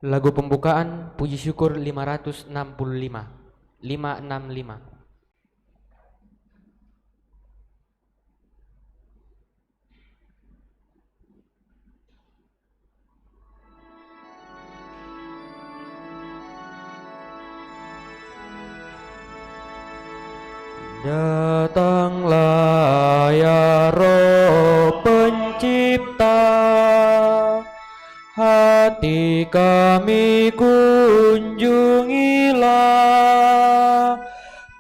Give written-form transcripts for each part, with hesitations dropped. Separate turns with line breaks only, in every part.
Lagu pembukaan Puji Syukur 565. Datanglah ya Roh Pencipta, hati kami kunjungilah,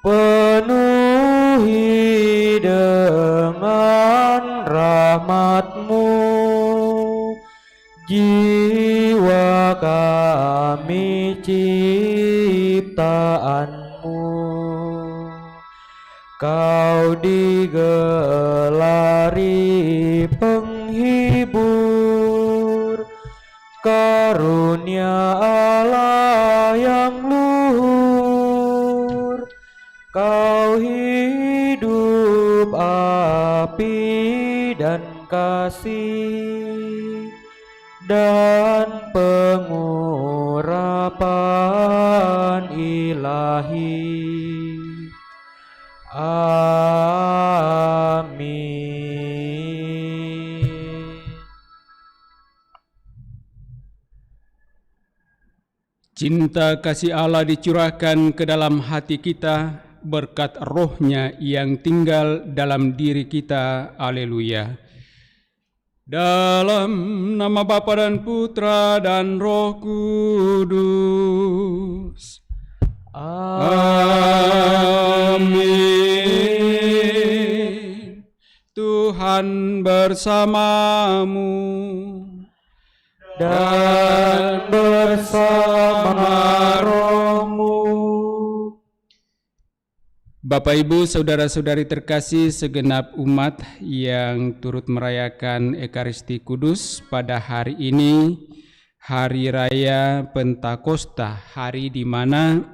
penuhi dengan rahmat-Mu jiwa kami ciptaan-Mu. Kau digelari penghibur, karunia Allah yang luhur. Kau hidup api dan kasih dan pengurapan ilahi. Amin.
Cinta kasih Allah dicurahkan ke dalam hati kita berkat Roh-Nya yang tinggal dalam diri kita. Haleluya. Dalam nama Bapa dan Putra dan Roh Kudus. Amin. Tuhan bersamamu
dan bersama rohmu.
Bapak, Ibu, saudara-saudari terkasih segenap umat yang turut merayakan Ekaristi Kudus pada hari ini, Hari Raya Pentakosta, hari di mana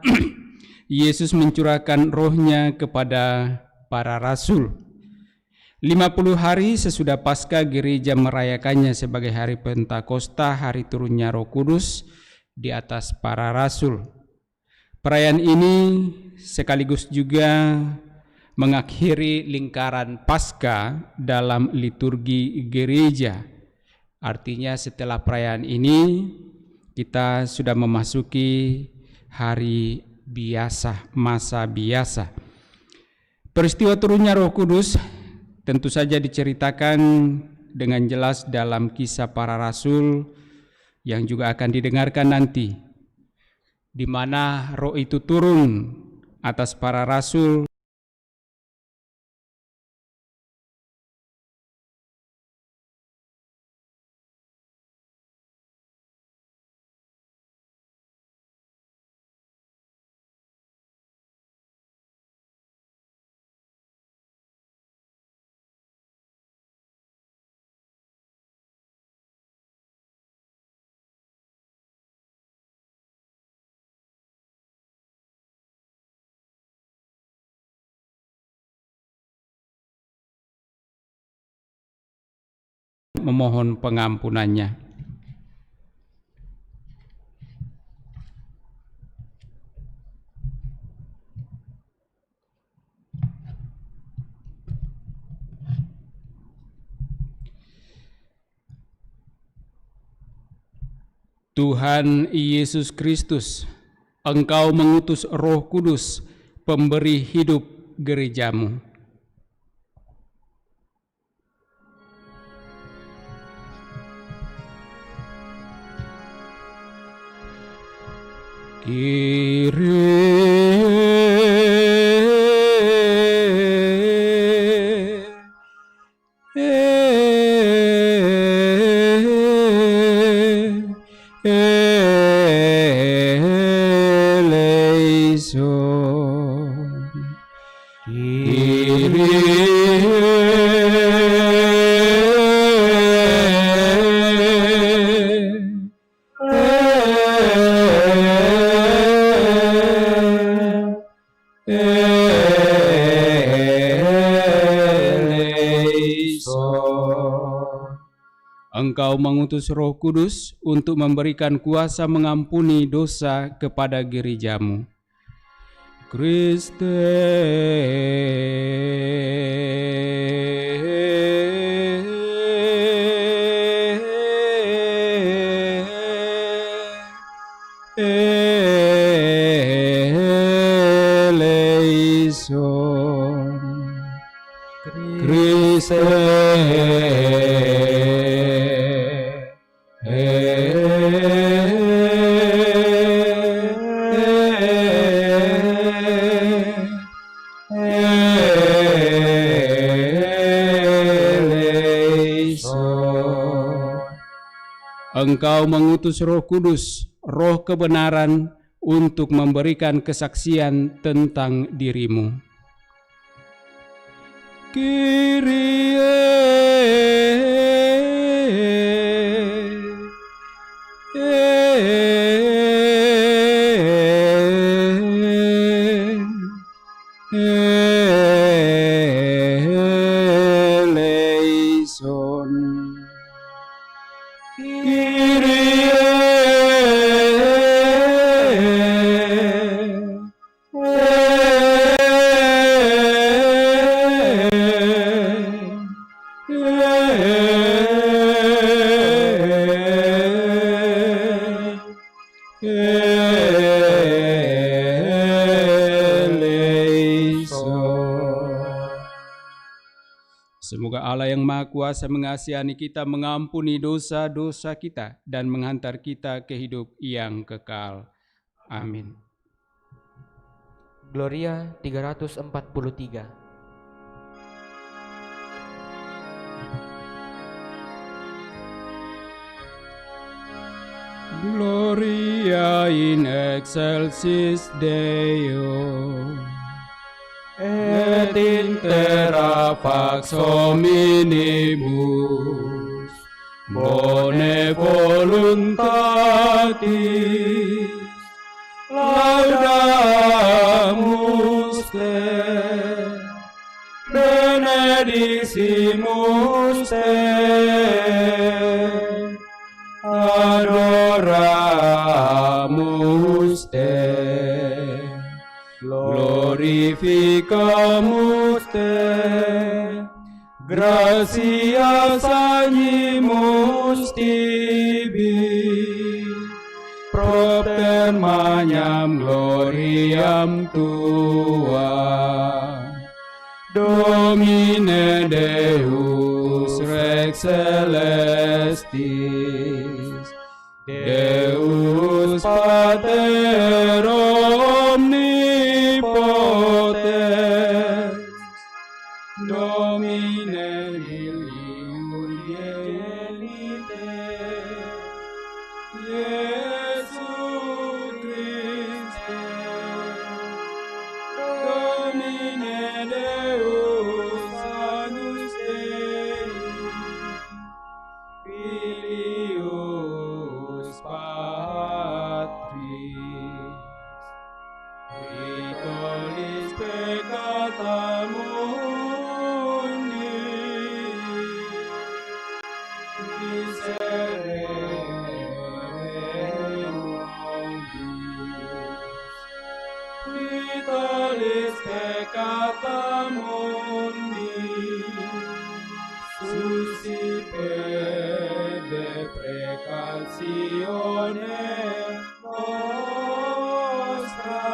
Yesus mencurahkan Roh-Nya kepada para rasul. 50 hari sesudah Paskah, gereja merayakannya sebagai hari Pentakosta, hari turunnya Roh Kudus di atas para rasul. Perayaan ini sekaligus juga mengakhiri lingkaran Paskah dalam liturgi gereja. Artinya setelah perayaan ini kita sudah memasuki hari biasa, masa biasa. Peristiwa turunnya Roh Kudus tentu saja diceritakan dengan jelas dalam Kisah Para Rasul yang juga akan didengarkan nanti, di mana Roh itu turun atas para rasul memohon pengampunannya. Tuhan Yesus Kristus, Engkau mengutus Roh Kudus, pemberi hidup gerejamu. Engkau mengutus Roh Kudus untuk memberikan kuasa mengampuni dosa kepada gerejamu. Kriste eleison, Kriste Engkau mengutus Roh Kudus, Roh kebenaran, untuk memberikan kesaksian tentang dirimu. Semoga Allah yang Maha Kuasa mengasihani kita, mengampuni dosa-dosa kita, dan menghantar kita ke hidup yang kekal. Amin.
Gloria 343.
Gloria in excelsis Deo, et in terra pax hominibus, bone voluntatis, laudamus te, benedicimus te, adoramus te, glorificamus te, gratias agnimus tibi, propter magnam gloriam tua, Domine Deus Rex Celestis, Deus Pater omnipotens, Domine nihil elite, Iesu Christe, Domine Deus Agnus Dei, Filius Patris, Vitolis peccata mundi, miserere nobis, Vitolis peccata mundi, suscipe deprecatione nostra,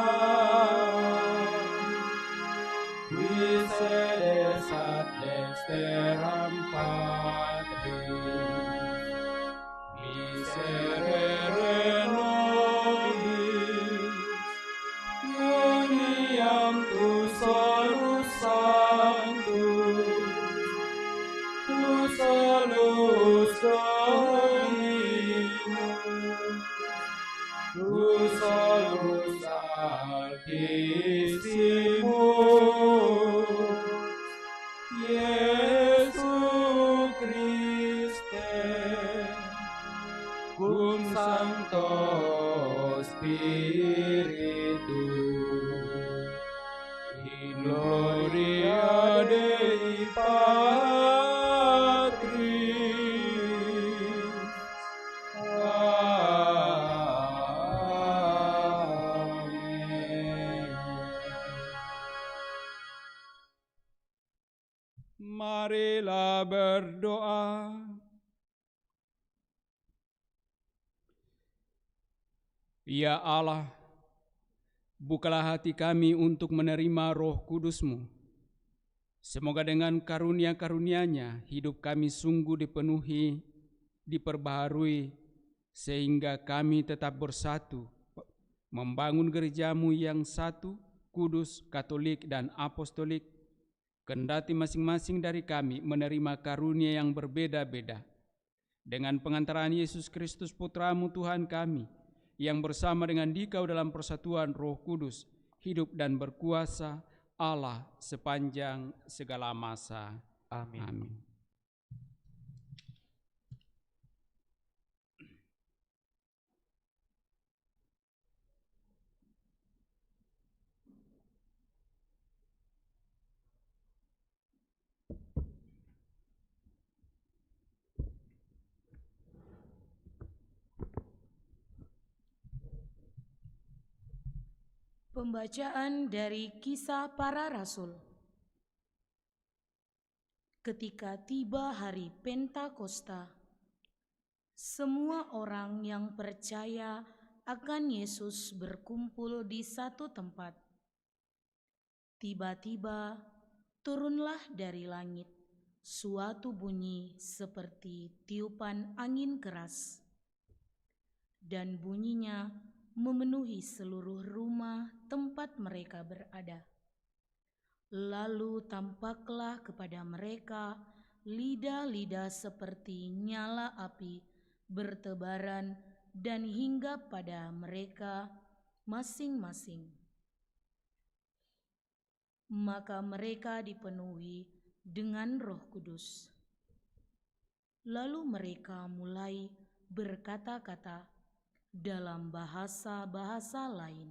qui sedes ad dexteram Patris, miserere nobis, uniam tu solus sanctus, tu solus Dominus, tu solus Altissimus, Iesu Christe, cum Sancto Spiritu, in gloria Dei Patris, Marilah berdoa. Ya Allah, bukalah hati kami untuk menerima Roh Kudus-Mu. Semoga dengan karunia-karunia-Nya hidup kami sungguh dipenuhi, diperbaharui, sehingga kami tetap bersatu, membangun gereja-Mu yang satu, kudus, katolik, dan apostolik, kendati masing-masing dari kami menerima karunia yang berbeda-beda. Dengan pengantaran Yesus Kristus Putra-Mu Tuhan kami, yang bersama dengan Dikau dalam persatuan Roh Kudus, hidup dan berkuasa Allah sepanjang segala masa.
Amin.
Amin.
Pembacaan dari Kisah Para Rasul. Ketika tiba hari Pentakosta, semua orang yang percaya akan Yesus berkumpul di satu tempat. Tiba-tiba turunlah dari langit suatu bunyi seperti tiupan angin keras, dan bunyinya memenuhi seluruh rumah tempat mereka berada. Lalu tampaklah kepada mereka lidah-lidah seperti nyala api bertebaran dan hinggap pada mereka masing-masing. Maka mereka dipenuhi dengan Roh Kudus. Lalu mereka mulai berkata-kata dalam bahasa-bahasa lain,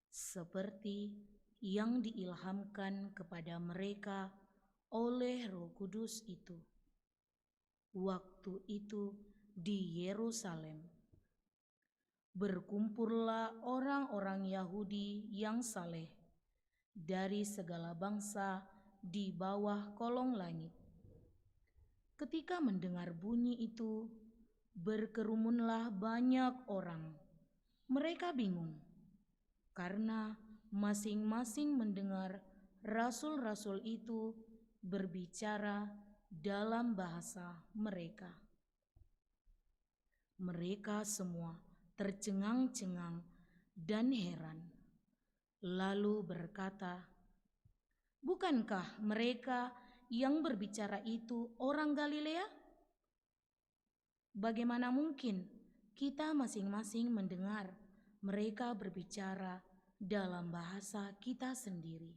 seperti yang diilhamkan kepada mereka oleh Roh Kudus itu. Waktu itu di Yerusalem berkumpullah orang-orang Yahudi yang saleh dari segala bangsa di bawah kolong langit. Ketika mendengar bunyi itu, berkerumunlah banyak orang. Mereka bingung karena masing-masing mendengar rasul-rasul itu berbicara dalam bahasa mereka. Mereka semua tercengang-cengang dan heran, lalu berkata, "Bukankah mereka yang berbicara itu orang Galilea? Bagaimana mungkin kita masing-masing mendengar mereka berbicara dalam bahasa kita sendiri,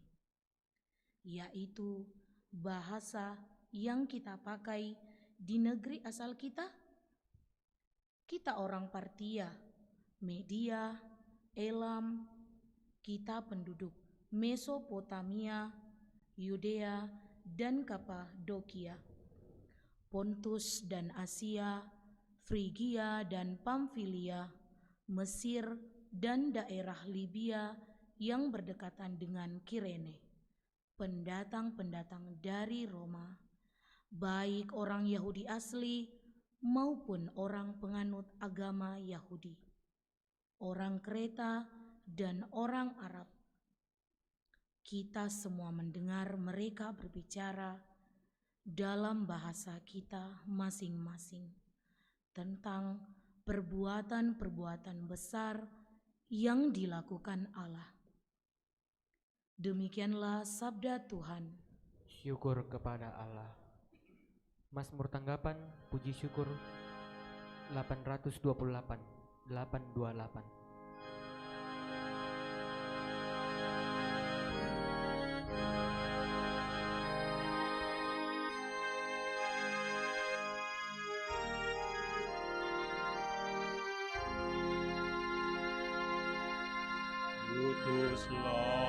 yaitu bahasa yang kita pakai di negeri asal kita? Kita orang Partia, Media, Elam, kita penduduk Mesopotamia, Yudea dan Kapadokia, Pontus dan Asia, Frigia dan Pamfilia, Mesir dan daerah Libya yang berdekatan dengan Kirene, pendatang-pendatang dari Roma, baik orang Yahudi asli maupun orang penganut agama Yahudi, orang Kreta dan orang Arab. Kita semua mendengar mereka berbicara dalam bahasa kita masing-masing tentang perbuatan-perbuatan besar yang dilakukan Allah. Demikianlah sabda Tuhan.
Syukur kepada Allah. Mazmur tanggapan puji syukur 828 828.
Utuslah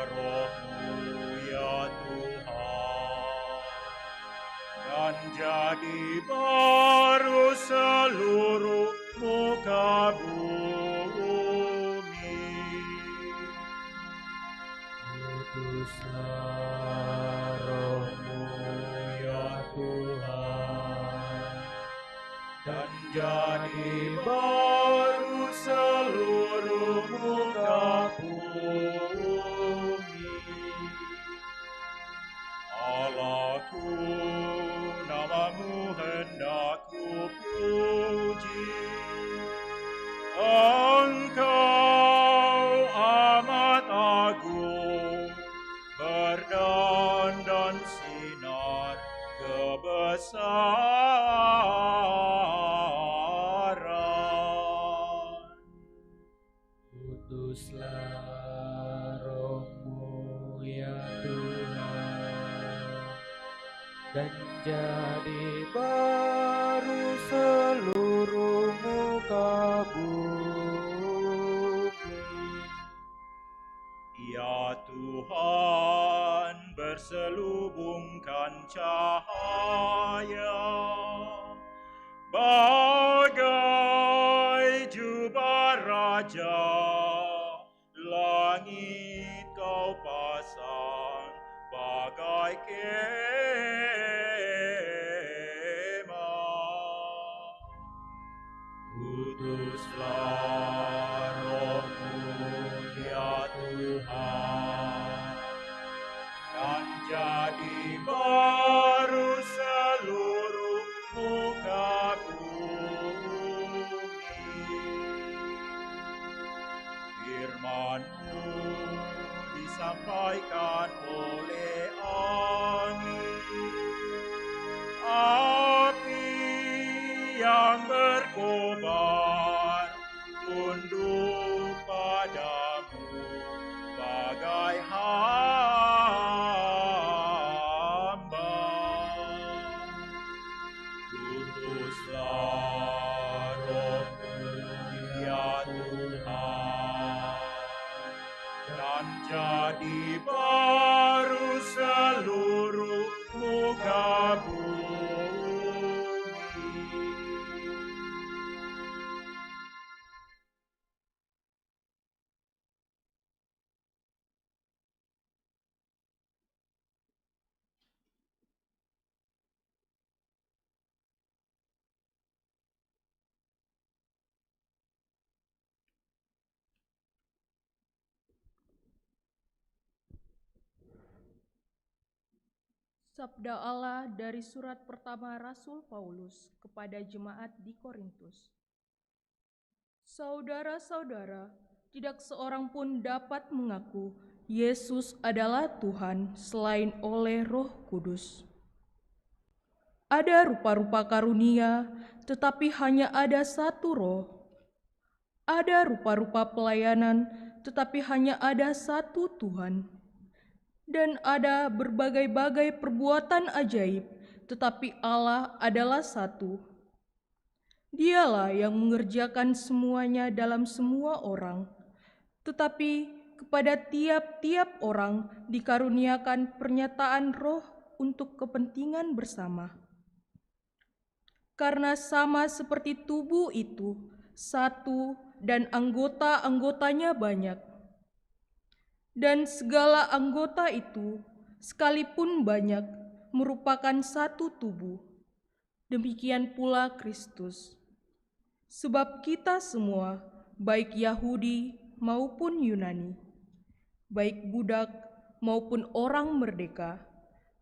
Roh-Mu ya Tuhan, dan jadi baru seluruh muka bumi.
Utuslah Roh-Mu
jadi baru seluruh muka bumi. Allahku, namamu hendak ku puji. Engkau amat agung, berdandan sinar kebesaran.
Utuslah Roh-Mu ya Tuhan, dan jadi baru seluruh muka bumi.
Ya Tuhan, berselubungkan cahaya bagai jubah raja, langit kau pasang bagai kemah. Utuslah Roh-Mu ya Tuhan, dan jadi baru seluruh muka bumi. Firman-Mu disampaikan oleh angin, api yang berkobar tunduk padamu bagai hamba. Utuslah Roh-Mu ya Tuhan, dan jadi baru seluruh muka bumi.
Sabda Allah dari surat pertama Rasul Paulus kepada jemaat di Korintus. Saudara-saudara, tidak seorang pun dapat mengaku Yesus adalah Tuhan selain oleh Roh Kudus. Ada rupa-rupa karunia, tetapi hanya ada satu Roh. Ada rupa-rupa pelayanan, tetapi hanya ada satu Tuhan. Dan ada berbagai-bagai perbuatan ajaib, tetapi Allah adalah satu. Dialah yang mengerjakan semuanya dalam semua orang, tetapi kepada tiap-tiap orang dikaruniakan pernyataan Roh untuk kepentingan bersama. Karena sama seperti tubuh itu, satu dan anggota-anggotanya banyak. Dan segala anggota itu, sekalipun banyak, merupakan satu tubuh. Demikian pula Kristus. Sebab kita semua, baik Yahudi maupun Yunani, baik budak maupun orang merdeka,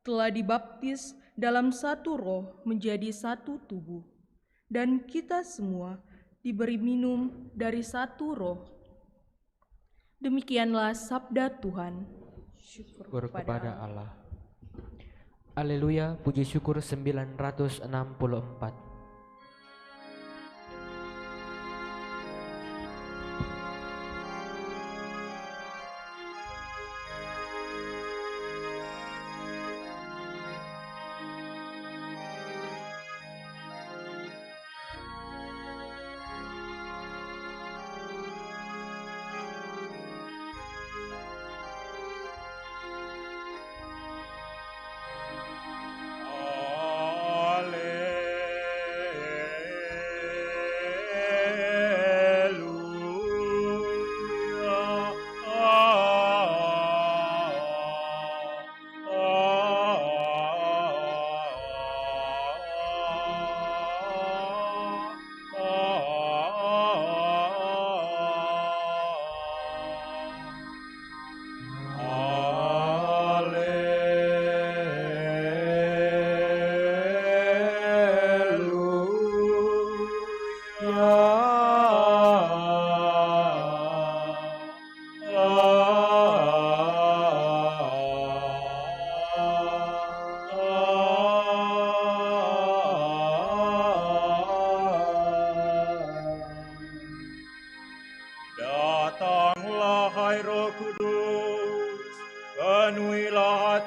telah dibaptis dalam satu Roh menjadi satu tubuh. Dan kita semua diberi minum dari satu Roh. Demikianlah sabda Tuhan.
Syukur kepada Allah. Haleluya, puji syukur 964.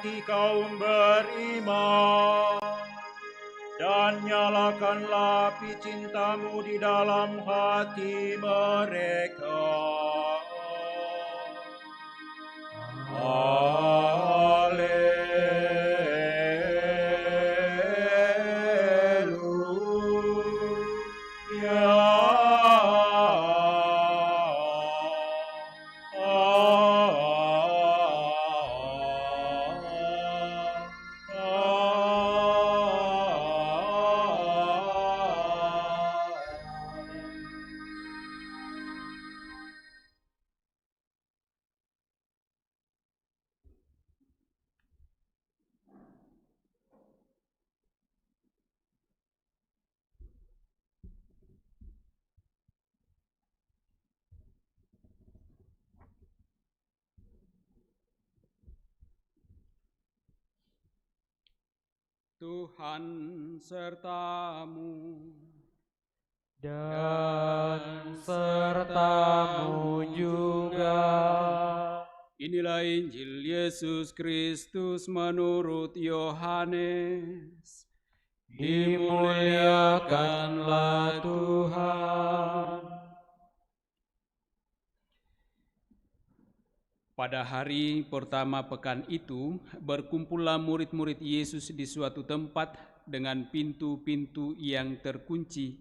hati kaum beriman, dan nyalakanlah api cintamu di dalam hati mereka.
Tuhan sertamu
dan sertamu juga.
Inilah Injil Yesus Kristus menurut Yohanes.
Dimuliakanlah Tuhan.
Pada hari pertama pekan itu, berkumpullah murid-murid Yesus di suatu tempat dengan pintu-pintu yang terkunci,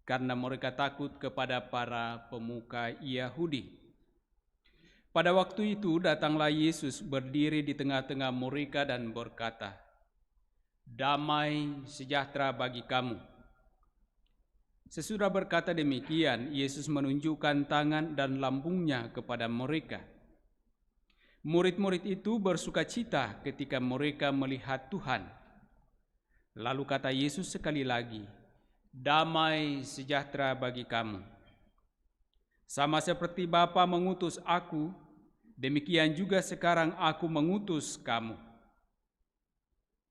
karena mereka takut kepada para pemuka Yahudi. Pada waktu itu datanglah Yesus berdiri di tengah-tengah mereka dan berkata, "Damai sejahtera bagi kamu." Sesudah berkata demikian, Yesus menunjukkan tangan dan lambungnya kepada mereka. Murid-murid itu bersukacita ketika mereka melihat Tuhan. Lalu kata Yesus sekali lagi, "Damai sejahtera bagi kamu. Sama seperti Bapa mengutus aku, demikian juga sekarang aku mengutus kamu."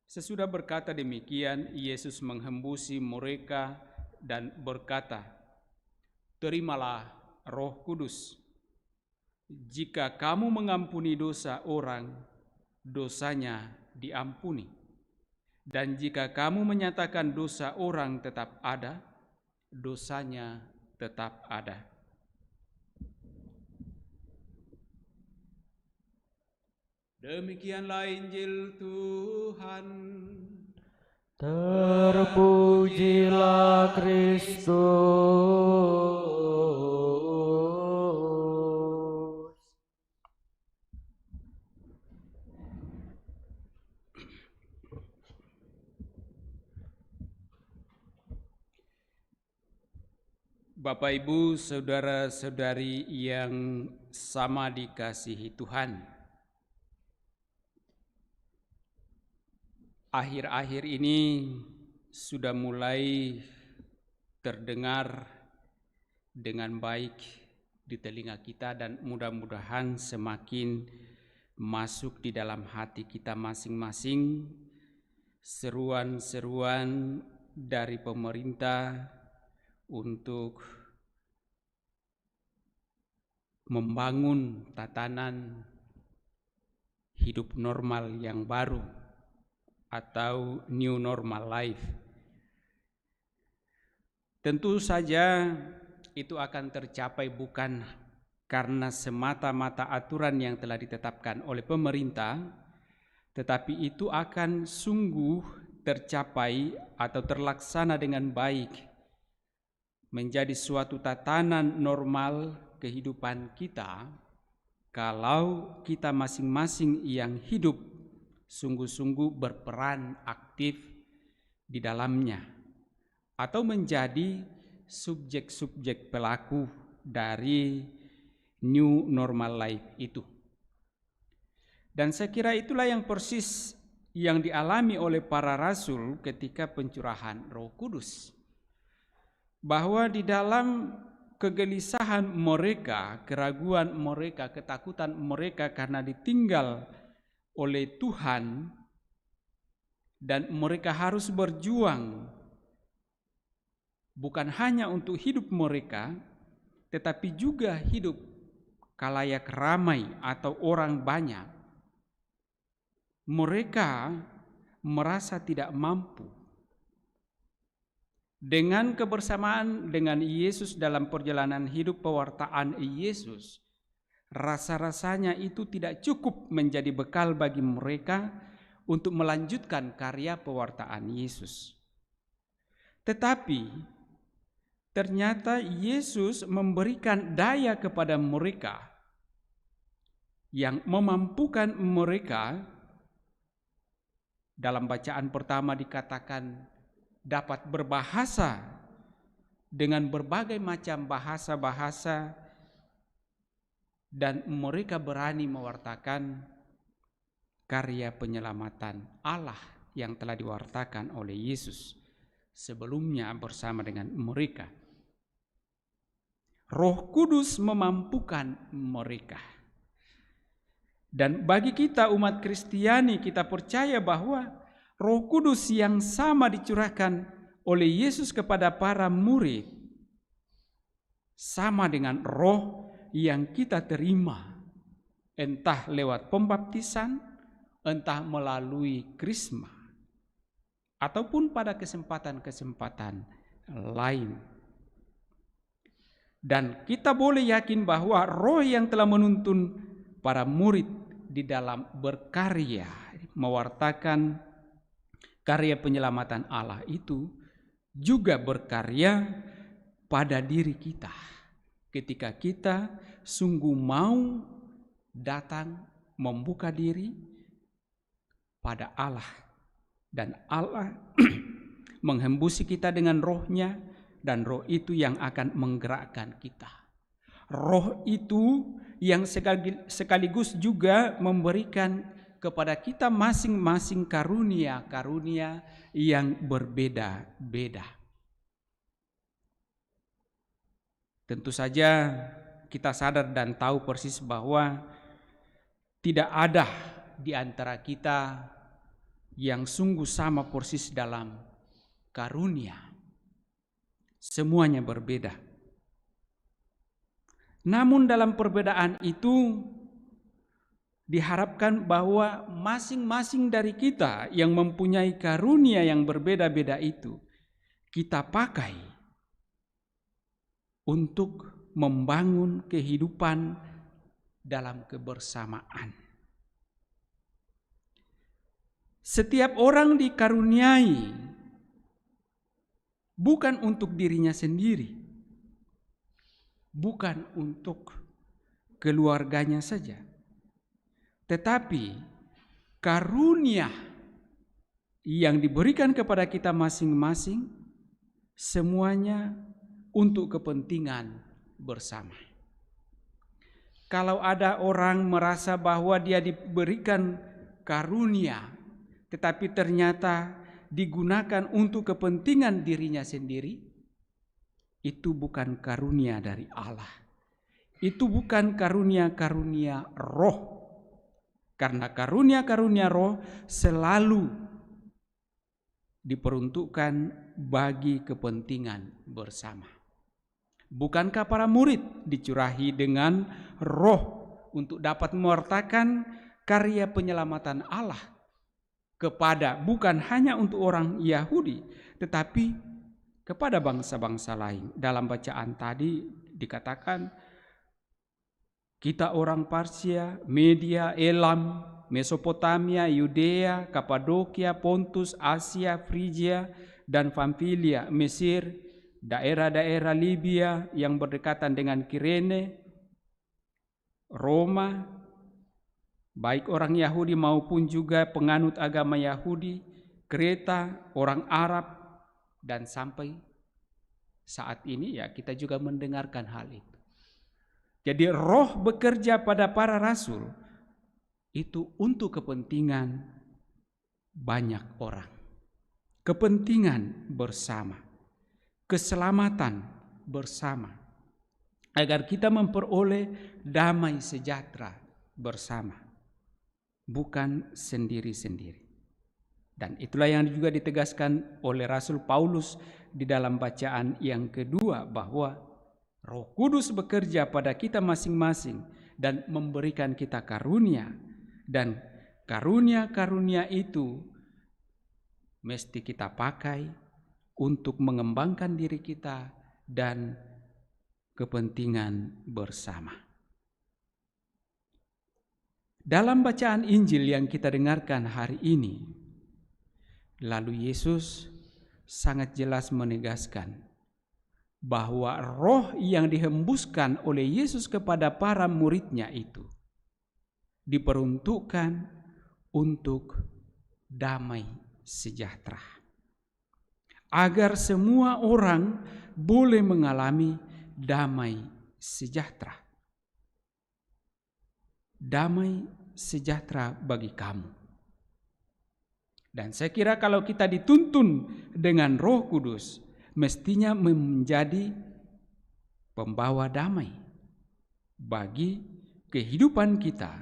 Sesudah berkata demikian, Yesus menghembusi mereka dan berkata, "Terimalah Roh Kudus. Jika kamu mengampuni dosa orang, dosanya diampuni. Dan jika kamu menyatakan dosa orang tetap ada, dosanya tetap ada." Demikianlah Injil Tuhan.
Terpujilah Kristus.
Bapak, Ibu, saudara-saudari yang sama dikasihi Tuhan. Akhir-akhir ini sudah mulai terdengar dengan baik di telinga kita dan mudah-mudahan semakin masuk di dalam hati kita masing-masing seruan-seruan dari pemerintah untuk membangun tatanan hidup normal yang baru atau new normal life. Tentu saja itu akan tercapai bukan karena semata-mata aturan yang telah ditetapkan oleh pemerintah, tetapi itu akan sungguh tercapai atau terlaksana dengan baik, menjadi suatu tatanan normal kehidupan kita kalau kita masing-masing yang hidup sungguh-sungguh berperan aktif di dalamnya atau menjadi subjek-subjek pelaku dari new normal life itu. Dan saya kira itulah yang persis yang dialami oleh para rasul ketika pencurahan Roh Kudus. Bahwa di dalam kegelisahan mereka, keraguan mereka, ketakutan mereka karena ditinggal oleh Tuhan dan mereka harus berjuang bukan hanya untuk hidup mereka, tetapi juga hidup kalayak ramai atau orang banyak. mereka merasa tidak mampu. Dengan kebersamaan dengan Yesus dalam perjalanan hidup pewartaan Yesus, rasa-rasanya itu tidak cukup menjadi bekal bagi mereka untuk melanjutkan karya pewartaan Yesus. Tetapi ternyata Yesus memberikan daya kepada mereka yang memampukan mereka. Dalam bacaan pertama dikatakan dapat berbahasa dengan berbagai macam bahasa-bahasa, dan mereka berani mewartakan karya penyelamatan Allah yang telah diwartakan oleh Yesus sebelumnya bersama dengan mereka. Roh Kudus memampukan mereka. Dan bagi kita umat Kristiani, kita percaya bahwa Roh Kudus yang sama dicurahkan oleh Yesus kepada para murid sama dengan roh yang kita terima, entah lewat pembaptisan, entah melalui krisma, ataupun pada kesempatan-kesempatan lain. Dan kita boleh yakin bahwa roh yang telah menuntun para murid di dalam berkarya mewartakan karya penyelamatan Allah itu juga berkarya pada diri kita ketika kita sungguh mau datang membuka diri pada Allah, dan Allah menghembusi kita dengan rohnya, dan roh itu yang akan menggerakkan kita. Roh itu yang sekaligus juga memberikan kepada kita masing-masing karunia-karunia yang berbeda-beda. Tentu saja kita sadar dan tahu persis bahwa tidak ada di antara kita yang sungguh sama persis dalam karunia. Semuanya berbeda. Namun dalam perbedaan itu diharapkan bahwa masing-masing dari kita yang mempunyai karunia yang berbeda-beda itu kita pakai untuk membangun kehidupan dalam kebersamaan. Setiap orang dikaruniai bukan untuk dirinya sendiri, bukan untuk keluarganya saja, tetapi karunia yang diberikan kepada kita masing-masing semuanya untuk kepentingan bersama. Kalau ada orang merasa bahwa dia diberikan karunia tetapi ternyata digunakan untuk kepentingan dirinya sendiri, itu bukan karunia dari Allah. Itu bukan karunia-karunia roh. Karena karunia-karunia roh selalu diperuntukkan bagi kepentingan bersama. Bukankah para murid dicurahi dengan roh untuk dapat mewartakan karya penyelamatan Allah kepada bukan hanya untuk orang Yahudi, tetapi kepada bangsa-bangsa lain. Dalam bacaan tadi dikatakan, kita orang Parsia, Media, Elam, Mesopotamia, Yudea, Kapadokia, Pontus, Asia, Frigia, dan Pamfilia, Mesir, daerah-daerah Libya yang berdekatan dengan Kirene, Roma, baik orang Yahudi maupun juga penganut agama Yahudi, Kreta, orang Arab, dan sampai saat ini ya kita juga mendengarkan hal itu. Jadi roh bekerja pada para rasul itu untuk kepentingan banyak orang. Kepentingan bersama. Keselamatan bersama. Agar kita memperoleh damai sejahtera bersama. Bukan sendiri-sendiri. Dan itulah yang juga ditegaskan oleh Rasul Paulus di dalam bacaan yang kedua, bahwa Roh Kudus bekerja pada kita masing-masing dan memberikan kita karunia, dan karunia-karunia itu mesti kita pakai untuk mengembangkan diri kita dan kepentingan bersama. Dalam bacaan Injil yang kita dengarkan hari ini, lalu Yesus sangat jelas menegaskan bahwa roh yang dihembuskan oleh Yesus kepada para muridnya itu diperuntukkan untuk damai sejahtera. Agar semua orang boleh mengalami damai sejahtera. Damai sejahtera bagi kamu. Dan saya kira kalau kita dituntun dengan Roh Kudus, mestinya menjadi pembawa damai bagi kehidupan kita,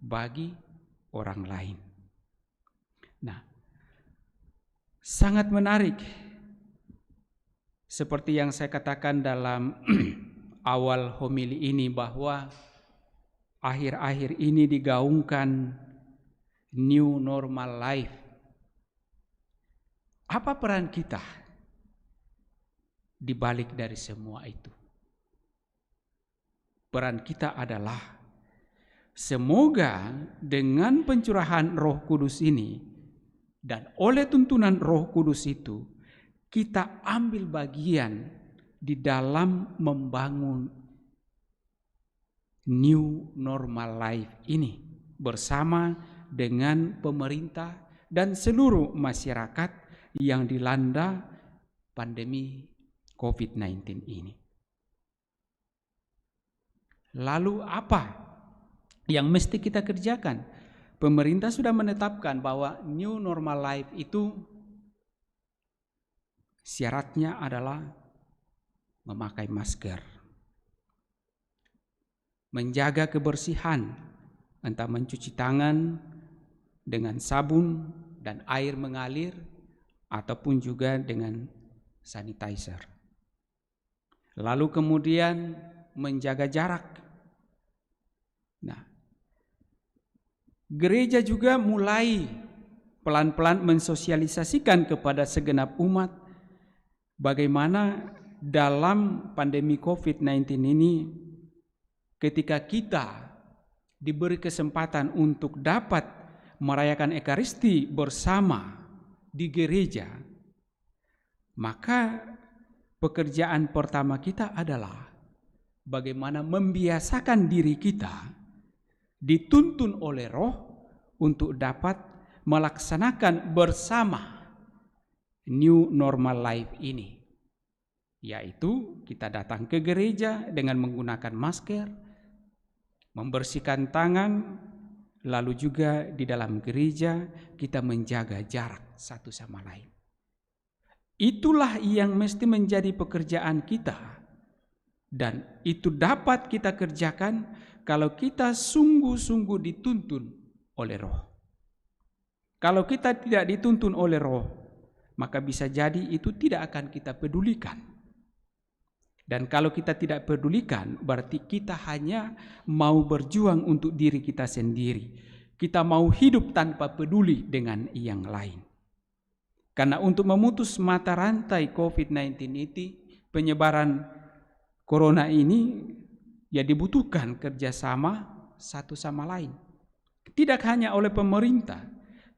bagi orang lain. Nah, sangat menarik seperti yang saya katakan dalam awal homili ini, bahwa akhir-akhir ini digaungkan new normal life. Apa peran kita di balik dari semua itu? Peran kita adalah semoga dengan pencurahan Roh Kudus ini dan oleh tuntunan Roh Kudus itu, kita ambil bagian di dalam membangun new normal life ini bersama dengan pemerintah dan seluruh masyarakat yang dilanda pandemi COVID-19 ini. Lalu apa yang mesti kita kerjakan? Pemerintah sudah menetapkan bahwa new normal life itu syaratnya adalah memakai masker, menjaga kebersihan, entah mencuci tangan dengan sabun dan air mengalir ataupun juga dengan sanitizer. Lalu kemudian menjaga jarak. Nah, gereja juga mulai pelan-pelan mensosialisasikan kepada segenap umat bagaimana dalam pandemi COVID-19 ini, ketika kita diberi kesempatan untuk dapat merayakan Ekaristi bersama di gereja, maka pekerjaan pertama kita adalah bagaimana membiasakan diri kita dituntun oleh Roh untuk dapat melaksanakan bersama new normal life ini, yaitu kita datang ke gereja dengan menggunakan masker, membersihkan tangan, lalu juga di dalam gereja kita menjaga jarak satu sama lain. Itulah yang mesti menjadi pekerjaan kita, dan itu dapat kita kerjakan kalau kita sungguh-sungguh dituntun oleh Roh. Kalau kita tidak dituntun oleh Roh, maka bisa jadi itu tidak akan kita pedulikan. Dan kalau kita tidak pedulikan, berarti kita hanya mau berjuang untuk diri kita sendiri. Kita mau hidup tanpa peduli dengan yang lain. Karena untuk memutus mata rantai COVID-19 itu, penyebaran corona ini, ya dibutuhkan kerjasama satu sama lain. Tidak hanya oleh pemerintah,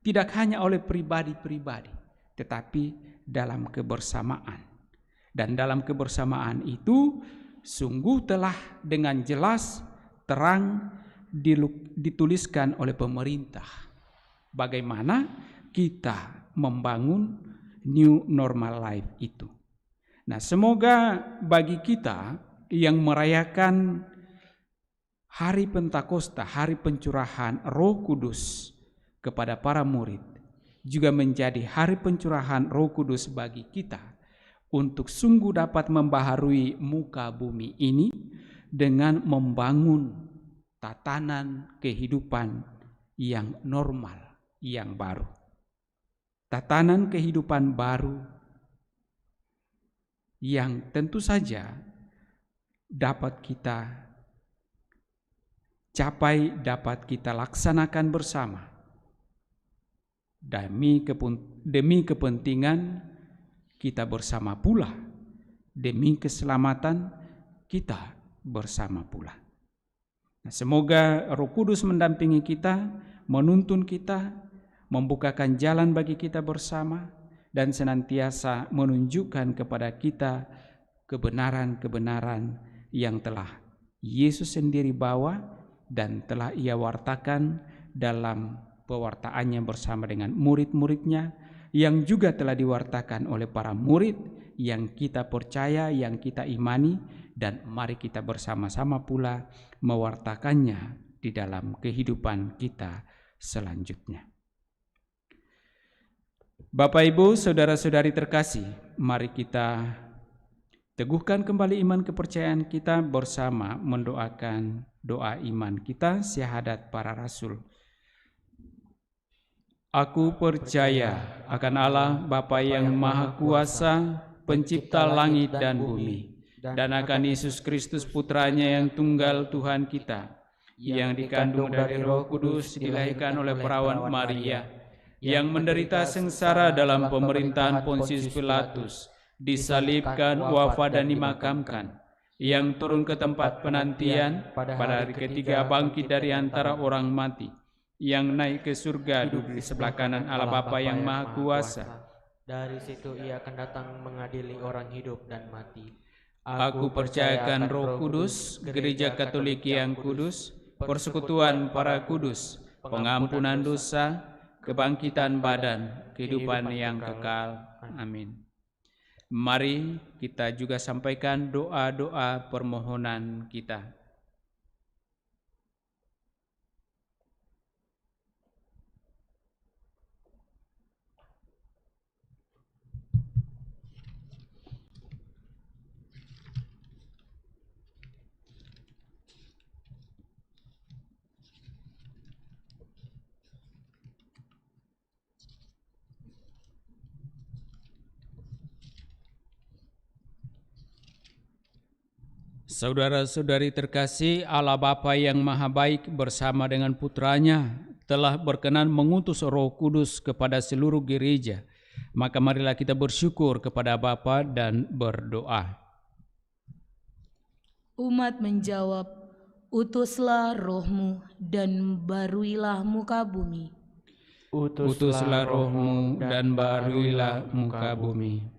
tidak hanya oleh pribadi-pribadi, tetapi dalam kebersamaan. Dan dalam kebersamaan itu sungguh telah dengan jelas terang dituliskan oleh pemerintah bagaimana kita membangun new normal life itu. Nah, semoga bagi kita yang merayakan hari Pentakosta, hari pencurahan Roh Kudus kepada para murid, juga menjadi hari pencurahan Roh Kudus bagi kita untuk sungguh dapat membaharui muka bumi ini dengan membangun tatanan kehidupan yang normal, yang baru. Tatanan kehidupan baru yang tentu saja dapat kita capai, dapat kita laksanakan bersama demi kepentingan kita bersama pula, demi keselamatan kita bersama pula. Nah, semoga Roh Kudus mendampingi kita, menuntun kita, membukakan jalan bagi kita bersama, dan senantiasa menunjukkan kepada kita kebenaran-kebenaran yang telah Yesus sendiri bawa dan telah Ia wartakan dalam pewartaannya bersama dengan murid-muridnya, yang juga telah diwartakan oleh para murid yang kita percaya, yang kita imani, dan mari kita bersama-sama pula mewartakannya di dalam kehidupan kita selanjutnya. Bapak, Ibu, saudara-saudari terkasih, mari kita teguhkan kembali iman kepercayaan kita bersama mendoakan doa iman kita, syahadat para rasul. Aku percaya akan Allah Bapa yang Maha Kuasa, pencipta langit dan bumi, dan akan Yesus Kristus Putranya yang tunggal Tuhan kita, yang dikandung dari Roh Kudus, dilahirkan oleh perawan Maria, yang menderita sengsara dalam pemerintahan Pontius Pilatus, disalibkan, wafat dan dimakamkan, yang turun ke tempat penantian, pada hari ketiga bangkit dari antara orang mati, yang naik ke surga, duduk di sebelah kanan Allah Bapa yang Maha Kuasa.
Dari situ Ia akan datang mengadili orang hidup dan mati.
Aku percayakan Roh Kudus, Gereja Katolik yang kudus, persekutuan para kudus, pengampunan dosa, kebangkitan badan, kehidupan yang kekal. Amin. Mari kita juga sampaikan doa-doa permohonan kita. Saudara-saudari terkasih, Allah Bapa yang Maha Baik bersama dengan Putranya telah berkenan mengutus Roh Kudus kepada seluruh gereja. Maka marilah kita bersyukur kepada Bapa dan berdoa.
Umat menjawab, utuslah roh-Mu dan baruilah muka bumi.
Utuslah Roh-Mu dan baruilah muka bumi.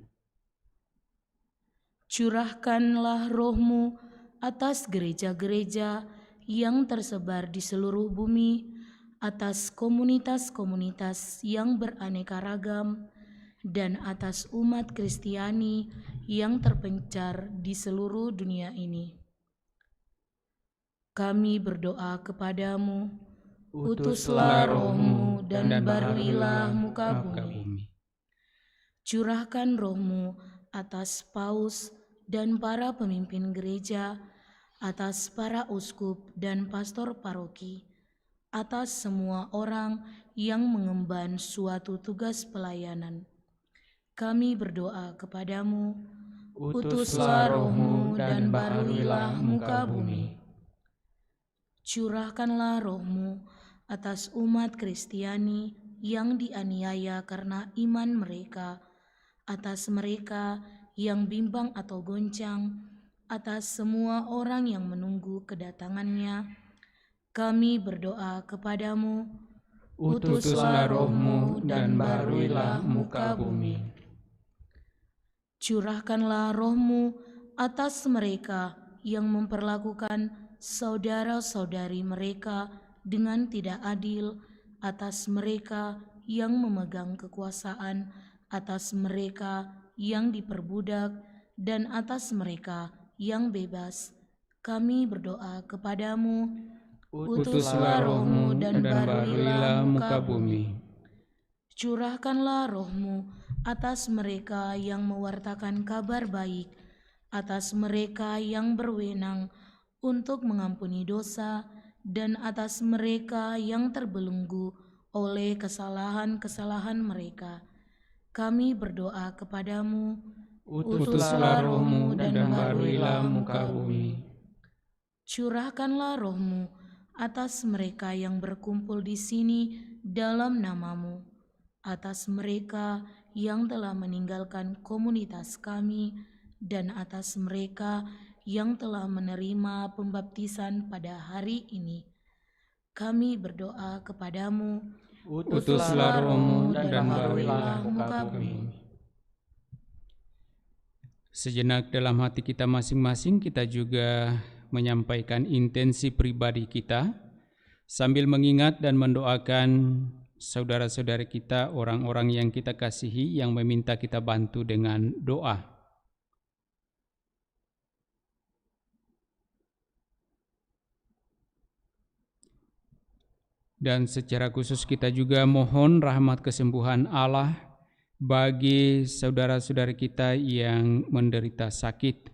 Curahkanlah roh-Mu atas gereja-gereja yang tersebar di seluruh bumi, atas komunitas-komunitas yang beraneka ragam, dan atas umat Kristiani yang terpencar di seluruh dunia ini. Kami berdoa kepadamu, utuslah roh-Mu dan baruilah muka bumi. Curahkan roh-Mu atas paus dan para pemimpin gereja, atas para uskup dan pastor paroki, atas semua orang yang mengemban suatu tugas pelayanan. Kami berdoa kepadamu, utuslah roh-Mu dan baruilah muka bumi. Curahkanlah roh-Mu atas umat Kristiani yang dianiaya karena iman mereka, atas mereka yang bimbang atau goncang, atas semua orang yang menunggu kedatangannya. Kami berdoa kepadamu, utuslah roh-Mu dan baruilah muka bumi. Curahkanlah roh-Mu atas mereka yang memperlakukan saudara-saudari mereka dengan tidak adil, atas mereka yang memegang kekuasaan, atas mereka yang diperbudak, dan atas mereka yang bebas. Kami berdoa kepadamu, utuslah roh-Mu dan baruilah muka bumi. Curahkanlah roh-Mu atas mereka yang mewartakan kabar baik, atas mereka yang berwenang untuk mengampuni dosa, dan atas mereka yang terbelenggu oleh kesalahan-kesalahan mereka. Kami berdoa kepadamu, utuslah roh-Mu dan baruilah muka bumi. Curahkanlah roh-Mu atas mereka yang berkumpul di sini dalam nama-Mu, atas mereka yang telah meninggalkan komunitas kami, dan atas mereka yang telah menerima pembaptisan pada hari ini. Kami berdoa kepadamu,
Utuslah roh-Mu dan
baharuilah muka bumi.
Sejenak dalam hati kita masing-masing, kita juga menyampaikan intensi pribadi kita sambil mengingat dan mendoakan saudara-saudara kita, orang-orang yang kita kasihi, yang meminta kita bantu dengan doa. Dan secara khusus kita juga mohon rahmat kesembuhan Allah bagi saudara-saudara kita yang menderita sakit.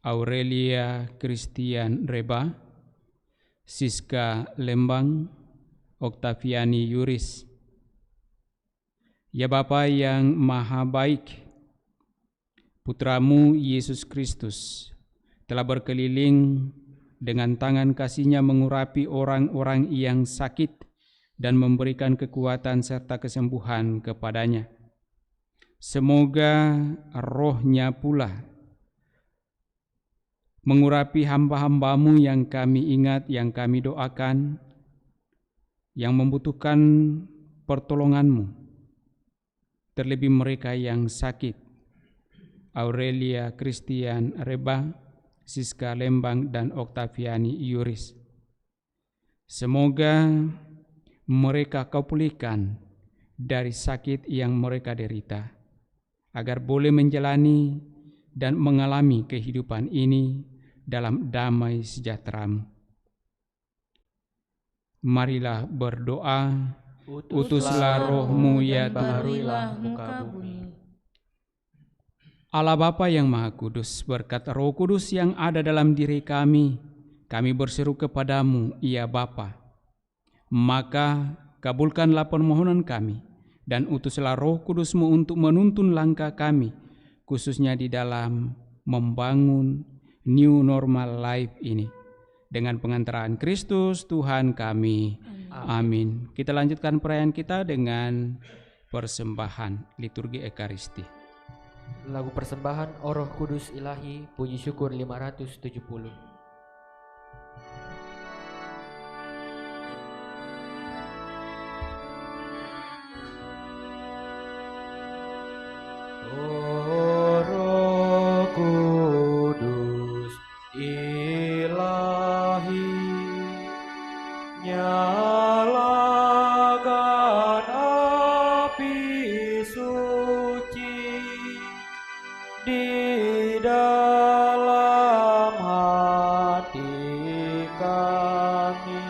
Aurelia Christian Reba, Siska Lembang, Oktaviani Yuris. Ya Bapa yang Maha Baik, Putramu Yesus Kristus telah berkeliling dengan tangan kasih-Nya mengurapi orang-orang yang sakit dan memberikan kekuatan serta kesembuhan kepadanya. Semoga Roh-Nya pula mengurapi hamba-hamba-Mu yang kami ingat, yang kami doakan, yang membutuhkan pertolongan-Mu, terlebih mereka yang sakit. Aurelia Christian Reba, Siska Lembang, dan Oktaviani Yuris. Semoga mereka Kau pulihkan dari sakit yang mereka derita, agar boleh menjalani dan mengalami kehidupan ini dalam damai sejahtera-Mu. Marilah berdoa. Utuslah Roh-Mu ya Tuhan.
Baharuilah muka bumi.
Allah Bapa yang Maha Kudus, berkat Roh Kudus yang ada dalam diri kami berseru kepadamu, ya Bapa. Maka kabulkanlah permohonan kami, dan utuslah Roh Kudus-Mu untuk menuntun langkah kami, khususnya di dalam membangun new normal life ini. Dengan pengantaran Kristus Tuhan kami. Amin. Kita lanjutkan perayaan kita dengan persembahan liturgi Ekaristi.
Lagu persembahan O Roh Kudus Ilahi, puji syukur 570.
O Roh Kudus Ilahi, nyalakan api suci di dalam hati kami,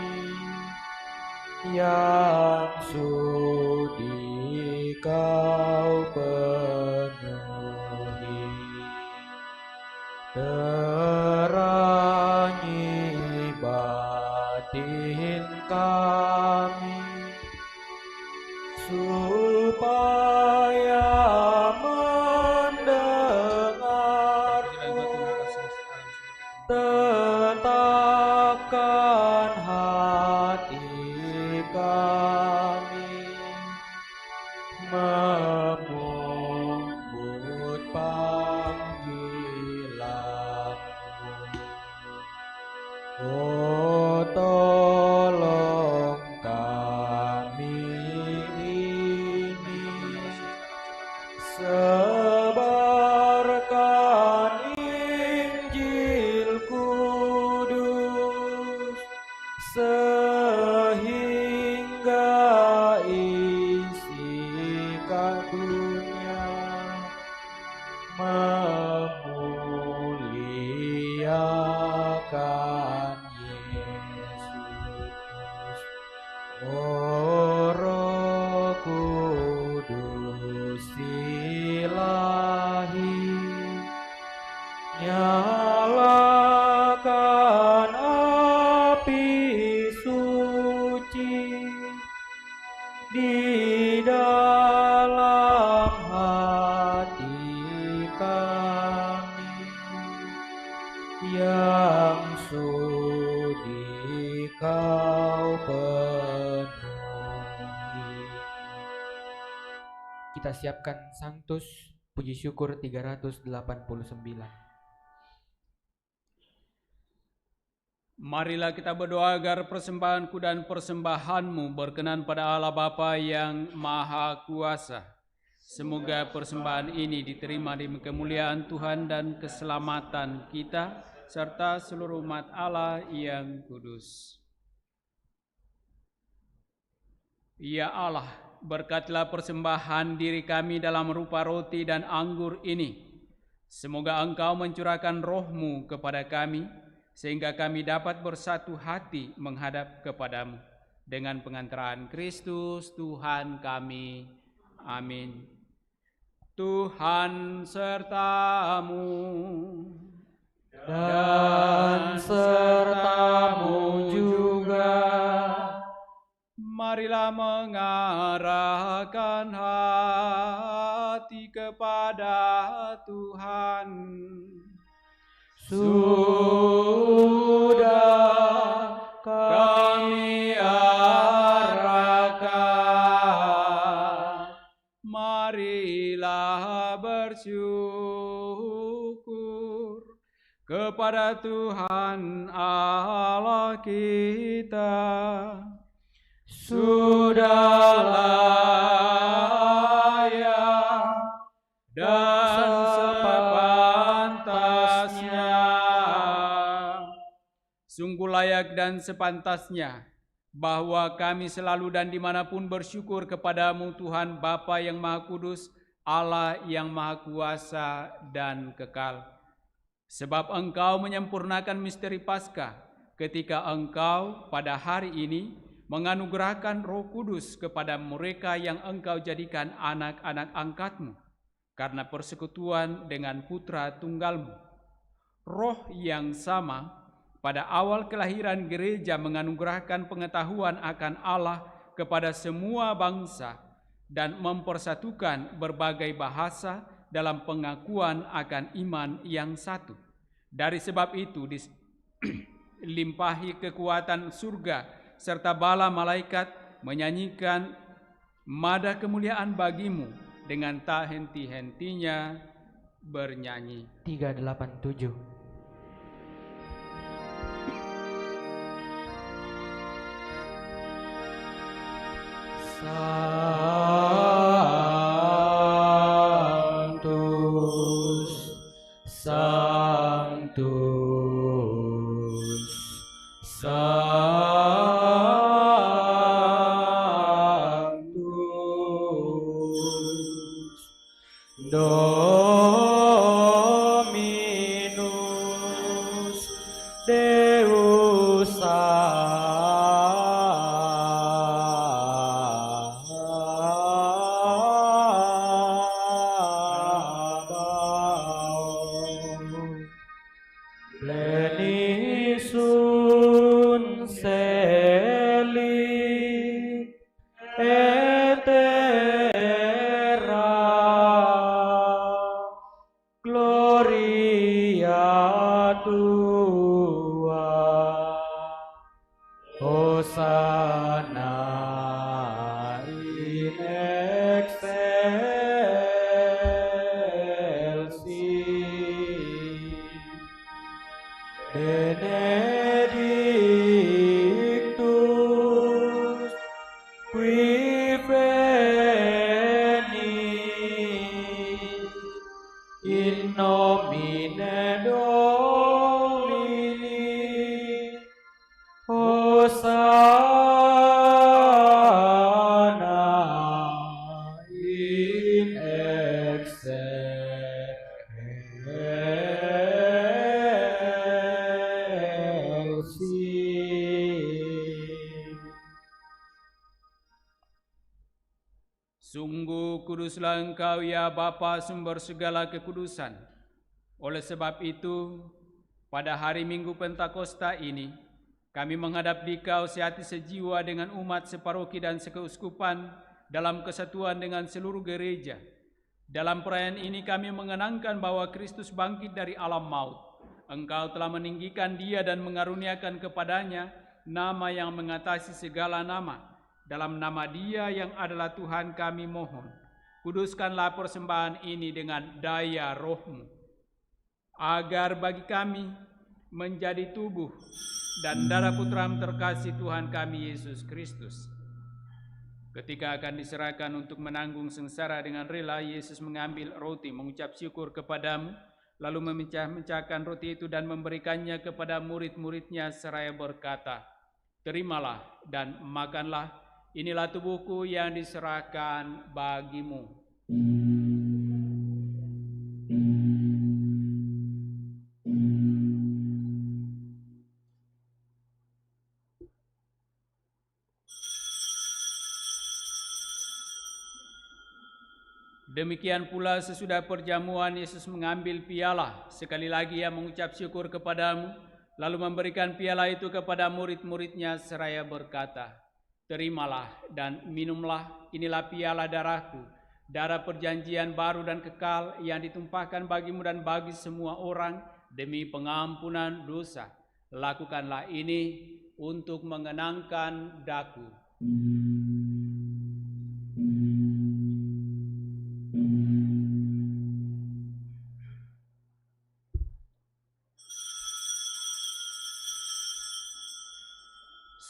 yang sudi Kau penuhi. Terangi batin kami, supaya tetapkan hati kami memungut panggilan-Mu. Oh, tolong kami ini, sebarkan Injil kudus, sehingga isi karunia memuliakan Yesus. O Roh Kudus Ilahi, nyalakan api suci di dalam
Kita siapkan Sanctus puji syukur 389.
Marilah kita berdoa agar persembahanku dan persembahanmu berkenan pada Allah Bapa yang Maha Kuasa. Semoga persembahan ini diterima demi kemuliaan Tuhan dan keselamatan kita, serta seluruh umat Allah yang kudus. Ya Allah, berkatilah persembahan diri kami dalam rupa roti dan anggur ini. Semoga Engkau mencurahkan roh-Mu kepada kami, sehingga kami dapat bersatu hati menghadap kepadamu. Dengan pengantaran Kristus Tuhan kami. Amin. Tuhan sertamu.
Dan sertamu juga.
Marilah mengarahkan hati kepada Tuhan.
Sudah kami arahkan.
Marilah bersyukur kepada Tuhan Allah kita.
Sudah layak dan sepantasnya.
Sungguh layak dan sepantasnya bahwa kami selalu dan dimanapun bersyukur kepadamu Tuhan Bapa yang Maha Kudus, Allah yang Maha Kuasa dan kekal. Sebab Engkau menyempurnakan misteri Paskah ketika Engkau pada hari ini menganugerahkan Roh Kudus kepada mereka yang Engkau jadikan anak-anak angkat-Mu karena persekutuan dengan Putra Tunggal-Mu. Roh yang sama pada awal kelahiran gereja menganugerahkan pengetahuan akan Allah kepada semua bangsa dan mempersatukan berbagai bahasa dalam pengakuan akan iman yang satu. Dari sebab itu dilimpahi kekuatan surga serta bala malaikat menyanyikan mada kemuliaan bagimu dengan tak henti-hentinya bernyanyi.
387.
Sanctus, Sanctus, Sanctus, Dominus Deus Pleni sunt celi et terra, gloria tua, Hosanna in excelsis. Benedictus qui venit in nomine Domini, Hosanna in excelsis.
Sungguh kuduslah Engkau ya Bapa sumber segala kekudusan. Oleh sebab itu, pada hari Minggu Pentakosta ini, kami menghadap Dikau sehati sejiwa dengan umat separoki dan sekeuskupan dalam kesatuan dengan seluruh gereja. Dalam perayaan ini kami mengenangkan bahwa Kristus bangkit dari alam maut. Engkau telah meninggikan Dia dan mengaruniakan kepadanya nama yang mengatasi segala nama. Dalam nama Dia yang adalah Tuhan kami mohon. Kuduskanlah persembahan ini dengan daya roh-Mu, agar bagi kami menjadi tubuh dan darah Putra-Mu terkasih Tuhan kami Yesus Kristus. Ketika akan diserahkan untuk menanggung sengsara dengan rela, Yesus mengambil roti, mengucap syukur kepadamu, lalu memecah-mecahkan roti itu dan memberikannya kepada murid-muridnya seraya berkata, "Terimalah dan makanlah, inilah tubuhku yang diserahkan bagimu." Demikian pula sesudah perjamuan Yesus mengambil piala, sekali lagi Ia mengucap syukur kepadamu, lalu memberikan piala itu kepada murid-muridnya seraya berkata, "Terimalah dan minumlah, inilah piala darahku, darah perjanjian baru dan kekal yang ditumpahkan bagimu dan bagi semua orang demi pengampunan dosa. Lakukanlah ini untuk mengenangkan daku."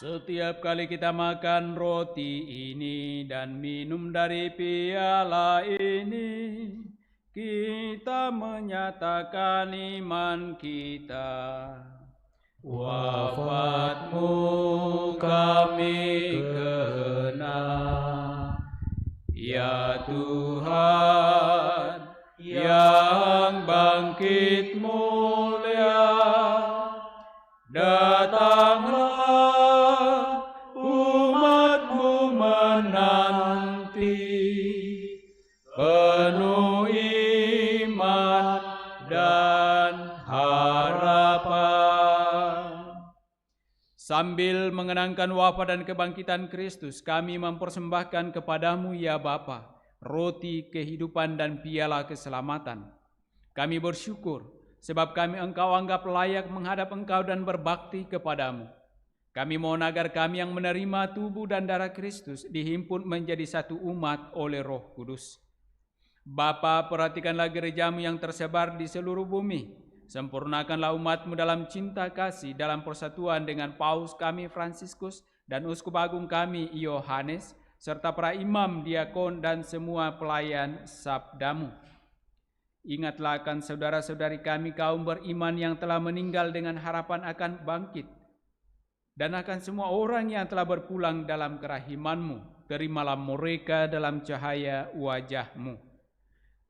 Setiap kali kita makan roti ini dan minum dari piala ini, kita menyatakan iman kita. Wafat-Mu kami kenang, ya Tuhan yang bangkit mulia. Datanglah umat-Mu menanti, penuh iman dan harapan. Sambil mengenangkan wafat dan kebangkitan Kristus, kami mempersembahkan kepadamu ya Bapa, roti kehidupan dan piala keselamatan. Kami bersyukur sebab kami Engkau anggap layak menghadap Engkau dan berbakti kepadamu. Kami mohon agar kami yang menerima tubuh dan darah Kristus dihimpun menjadi satu umat oleh Roh Kudus. Bapa, perhatikanlah gereja-Mu yang tersebar di seluruh bumi. Sempurnakanlah umat-Mu dalam cinta kasih, dalam persatuan dengan Paus kami Fransiskus dan Uskup Agung kami Yohanes, serta para imam, diakon, dan semua pelayan sabda-Mu. Ingatlah akan saudara-saudari kami kaum beriman yang telah meninggal dengan harapan akan bangkit, dan akan semua orang yang telah berpulang dalam kerahiman-Mu. Terimalah mereka dalam cahaya wajah-Mu.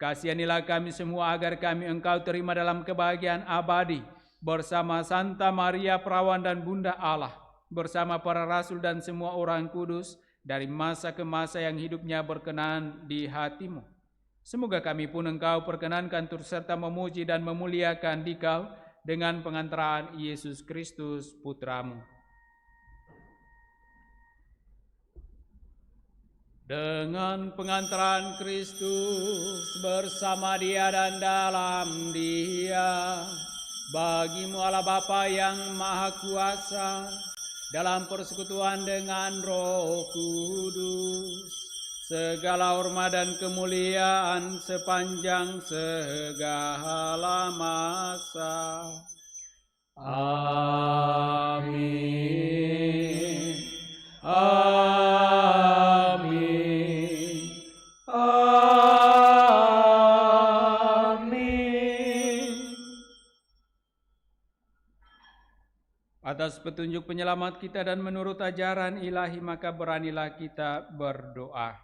Kasihanilah kami semua agar kami Engkau terima dalam kebahagiaan abadi, bersama Santa Maria Perawan dan Bunda Allah, bersama para rasul dan semua orang kudus, dari masa ke masa yang hidupnya berkenan di hati-Mu. Semoga kami pun Engkau perkenankan turut serta memuji dan memuliakan Dikau dengan pengantaran Yesus Kristus Putra-Mu. Dengan pengantaran Kristus bersama Dia dan dalam Dia, bagi-Mu Allah Bapa yang Maha Kuasa, dalam persekutuan dengan Roh Kudus, segala hormat dan kemuliaan sepanjang segala masa. Amin. Amin. Amin. Atas petunjuk penyelamat kita dan menurut ajaran ilahi, maka beranilah kita berdoa.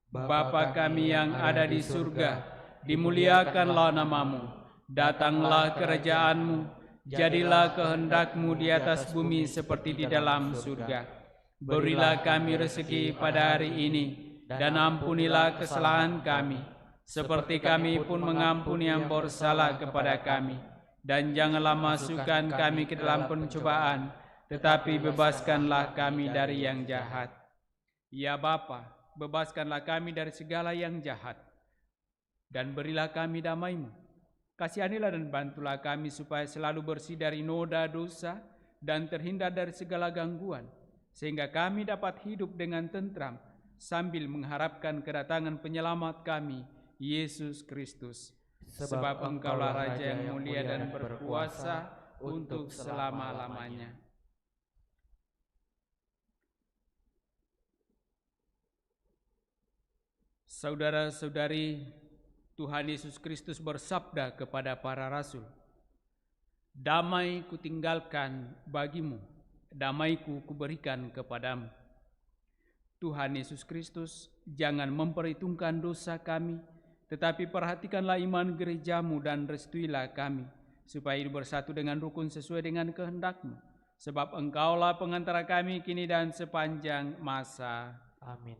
Bapa kami yang ada di surga, dimuliakanlah nama-Mu, datanglah kerajaan-Mu, jadilah kehendak-Mu di atas bumi seperti di dalam surga. Berilah kami rezeki pada hari ini, dan ampunilah kesalahan kami, seperti kami pun mengampuni yang bersalah kepada kami. Dan janganlah masukkan kami ke dalam pencobaan, tetapi bebaskanlah kami dari yang jahat. Ya Bapa, bebaskanlah kami dari segala yang jahat, dan berilah kami damai-Mu. Kasihanilah dan bantulah kami supaya selalu bersih dari noda dosa dan terhindar dari segala gangguan, sehingga kami dapat hidup dengan tentram sambil mengharapkan kedatangan penyelamat kami, Yesus Kristus. Sebab Engkaulah Raja yang mulia dan berkuasa untuk selama-lamanya. Saudara-saudari, Tuhan Yesus Kristus bersabda kepada para rasul, "Damai kutinggalkan bagimu, damaiku kuberikan kepadamu." Tuhan Yesus Kristus jangan memperhitungkan dosa kami, tetapi perhatikanlah iman gerejamu dan restuilah kami, supaya hidup bersatu dengan rukun sesuai dengan kehendak-Mu. Sebab Engkaulah pengantara kami kini dan sepanjang masa.
Amin.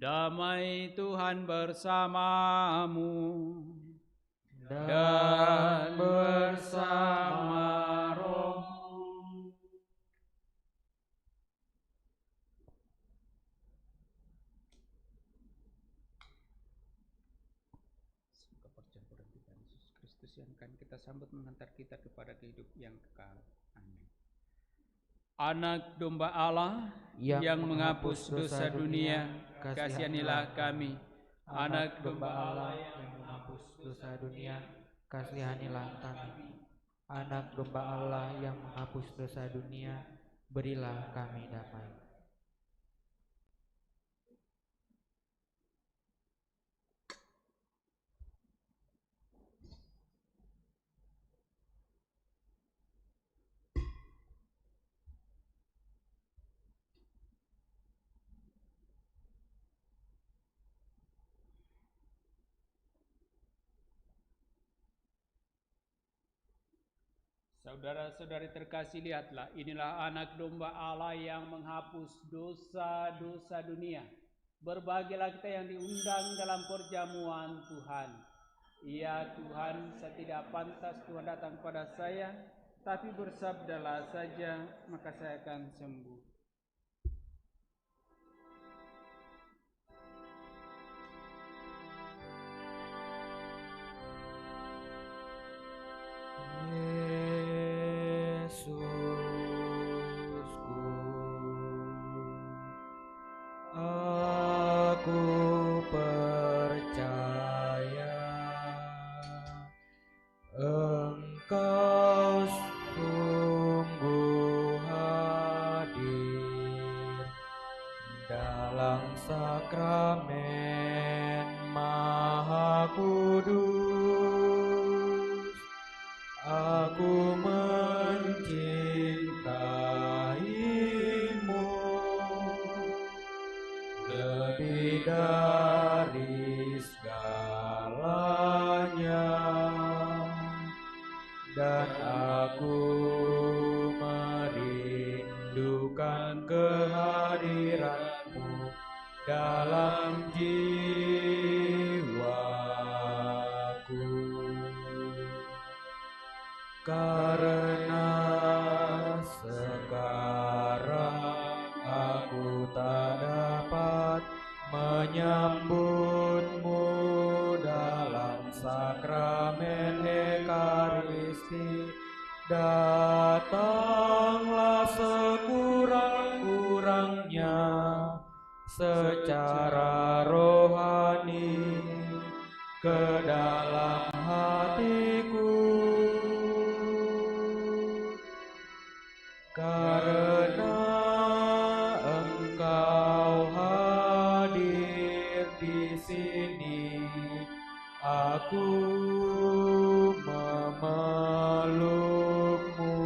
Damai Tuhan bersamamu
Dan bersama rohmu.
Percampuran Tuhan Yesus Kristus yang akan kita sambut mengantar kita kepada kehidupan yang kekal. Amin. Anak domba Allah yang menghapus dosa dunia, kasihanilah kami. Anak domba Allah
yang menghapus dosa dunia, kasihanilah kami. Anak domba Allah yang menghapus dosa dunia, berilah kami damai.
Saudara-saudari terkasih, lihatlah, inilah anak domba Allah yang menghapus dosa-dosa dunia. Berbahagialah kita yang diundang dalam perjamuan Tuhan. Ya Tuhan, saya tidak pantas Tuhan datang pada saya, tapi bersabdalah saja, maka saya akan sembuh.
Yesusku, aku percaya Engkau sungguh hadir dalam sakramen Maha Kudus. Aku mencintaimu lebih dari segalanya, dan aku merindukan kehadiranmu dalam jiwaku. Karena sekarang aku tak dapat menyambutmu dalam sakramen Ekaristi, datanglah sekurang-kurangnya secara rohani ke dalam hatiku. Karena Engkau hadir di sini, aku memelukmu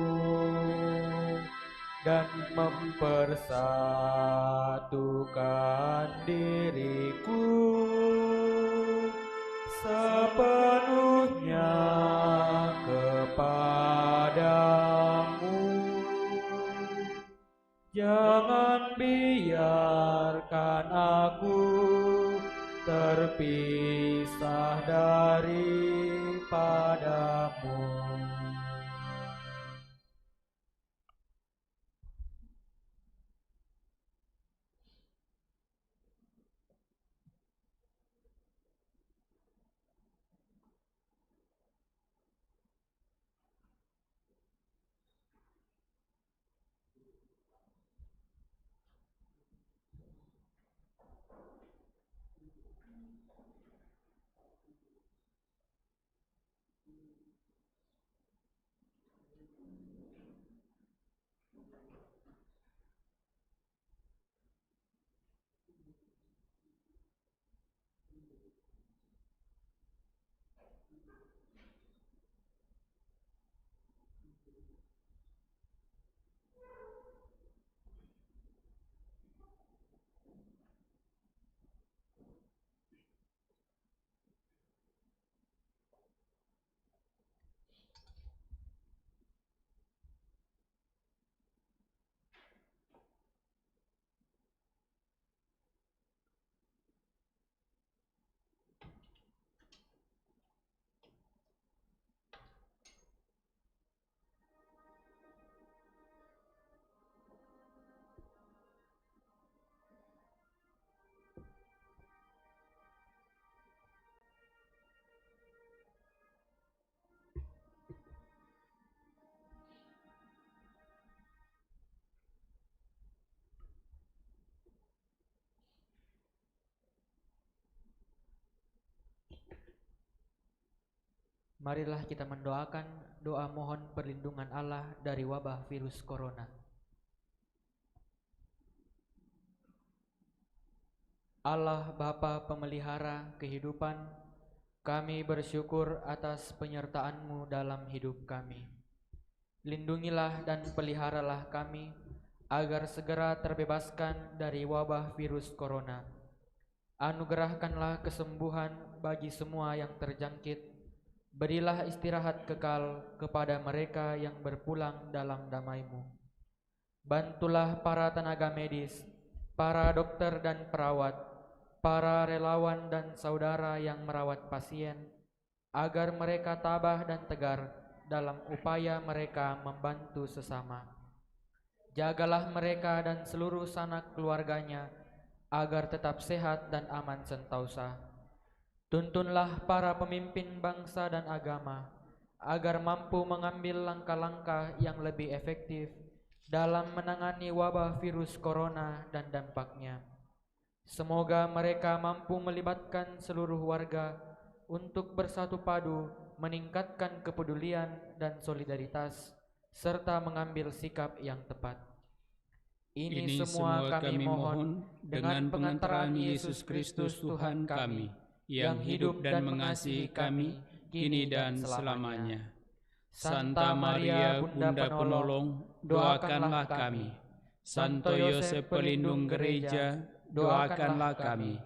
dan mempersatukan diriku sepenuhnya kepadamu. Jangan biarkan aku terpisah daripadamu. Marilah kita mendoakan doa mohon perlindungan Allah dari wabah virus corona. Allah Bapa pemelihara kehidupan, kami bersyukur atas penyertaan-Mu dalam hidup kami. Lindungilah dan peliharalah kami agar segera terbebaskan dari wabah virus corona. Anugerahkanlah kesembuhan bagi semua yang terjangkit. Berilah istirahat kekal kepada mereka yang berpulang dalam damai-Mu. Bantulah para tenaga medis, para dokter dan perawat, para relawan dan saudara yang merawat pasien, agar mereka tabah dan tegar dalam upaya mereka membantu sesama. Jagalah mereka dan seluruh sanak keluarganya agar tetap sehat dan aman sentosa. Tuntunlah para pemimpin bangsa dan agama agar mampu mengambil langkah-langkah yang lebih efektif dalam menangani wabah virus corona dan dampaknya. Semoga mereka mampu melibatkan seluruh warga untuk bersatu padu meningkatkan kepedulian dan solidaritas serta mengambil sikap yang tepat. Ini semua kami mohon dengan pengantaran Yesus Kristus Tuhan kami, yang hidup dan mengasihi kami kini dan selamanya.
Santa Maria Bunda Penolong, doakanlah kami. Santo Yosef Pelindung Gereja, doakanlah kami.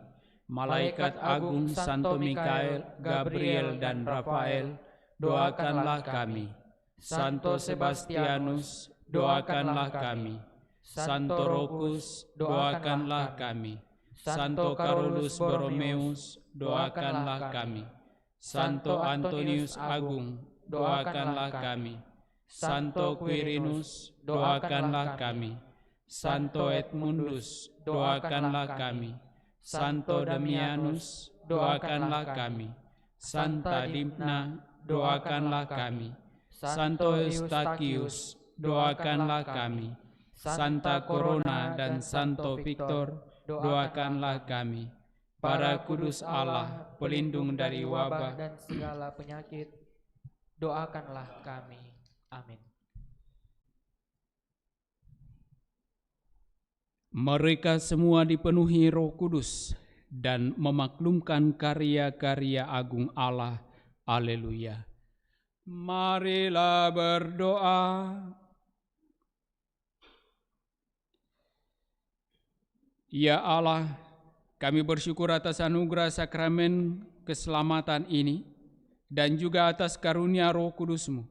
Malaikat Agung Santo Mikael, Gabriel dan Rafael, doakanlah kami. Santo Sebastianus, doakanlah kami. Santo Rokus, doakanlah kami. Santo Carolus Borromeus, doakanlah kami. Santo Antonius Agung, doakanlah kami. Santo Quirinus, doakanlah kami. Santo Edmundus, doakanlah kami. Santo Damianus, doakanlah kami. Santa Dimna, doakanlah kami. Santo Eustachius, doakanlah kami. Santa Corona dan Santo Victor, doakanlah kami. Para kudus Allah, pelindung dari wabah
dan segala penyakit, doakanlah kami. Amin.
Mereka semua dipenuhi Roh Kudus dan memaklumkan karya-karya agung Allah. Haleluya. Marilah berdoa. Ya Allah, kami bersyukur atas anugerah sakramen keselamatan ini dan juga atas karunia Roh Kudus-Mu.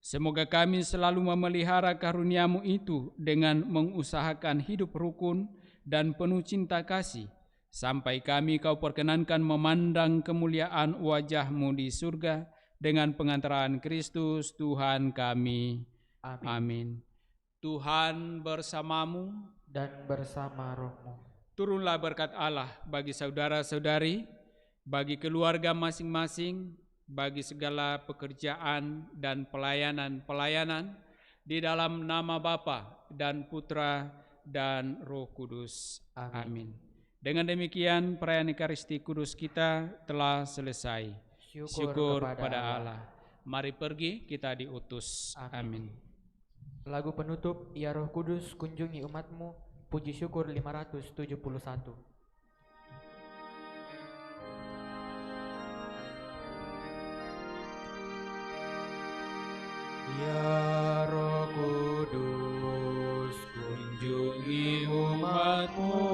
Semoga kami selalu memelihara karunia-Mu itu dengan mengusahakan hidup rukun dan penuh cinta kasih, sampai kami Kau perkenankan memandang kemuliaan wajah-Mu di surga dengan pengantaran Kristus Tuhan kami.
Amin.
Amin. Tuhan bersamamu
Dan bersama rohmu.
Turunlah berkat Allah bagi saudara-saudari, bagi keluarga masing-masing, bagi segala pekerjaan dan pelayanan-pelayanan di dalam nama Bapa dan Putra dan Roh Kudus. Amin. Dengan demikian perayaan Ekaristi Kudus kita telah selesai. Syukur kepada Allah. Mari pergi, kita diutus. Amin.
Lagu penutup, Ya Roh Kudus kunjungi umat-Mu, puji syukur 571.
Ya Roh Kudus, kunjungi umat-Mu,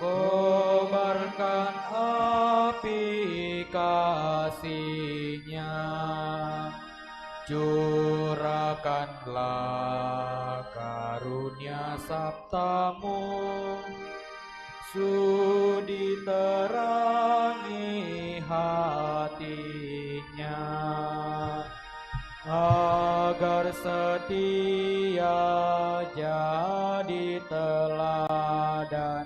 kobarkan api kasih-Nya, curahkanlah karunia sabda-Mu, sudi terangi hatinya, agar setia jadi teladan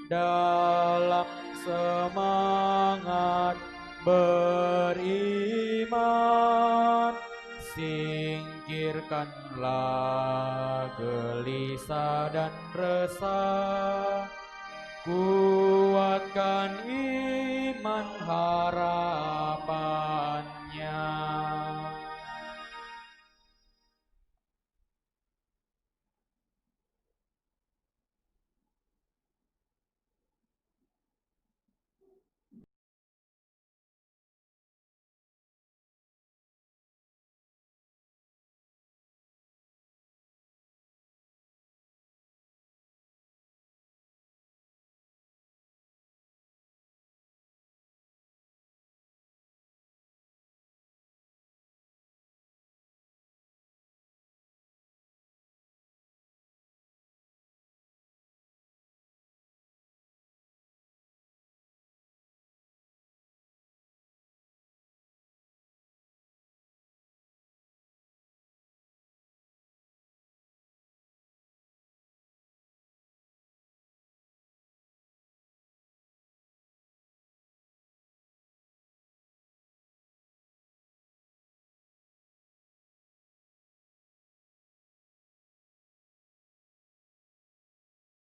dalam semangat beriman. Singkirkanlah gelisah dan resah, kuatkan iman harapan,